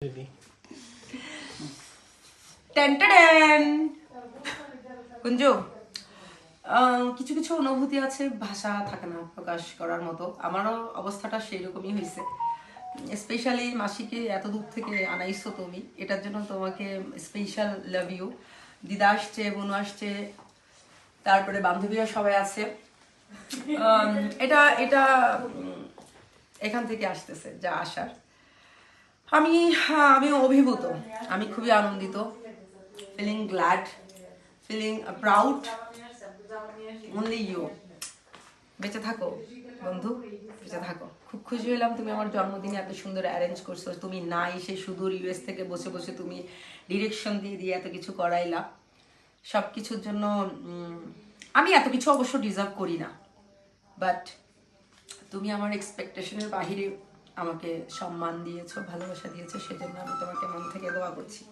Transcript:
Ready. Kunju, কিছু কিছু অনুভূতি আছে, ভাষা থাকে না প্রকাশ করার মতো। আমারও অবস্থাটা সেই রকমই হয়েছে। স্পেশালি মাসিকে এত দূর থেকে আনাইছো তুমি, এটার জন্য তোমাকে স্পেশাল লাভ ইউ। দিদা আসছে, বোনু আসছে, তারপরে বান্ধবীরা সবাই আছে। এটা এটা এখান থেকে আসতেছে যা আসার। আমি অভিভূত, আমি খুবই আনন্দিত, feeling glad, feeling proud. Only you. বেঁচে থাকো বন্ধু, বেঁচে থাকো। খুব খুশি হলাম তুমি আমার জন্মদিনে এত সুন্দর অ্যারেঞ্জ করছো। তুমি না এসে সুদূর ইউএস থেকে বসে বসে তুমি ডিরেকশন দিয়ে দিয়ে এত কিছু করাইলা। সব কিছুর জন্য আমি এত কিছু অবশ্য ডিজার্ভ করি না, বাট তুমি আমার এক্সপেকটেশনের বাহিরে আমাকে সম্মান দিয়েছো, ভালোবাসা দিয়েছো, সেজন্য আমি তোমাকে মন থেকে দোয়া করছি।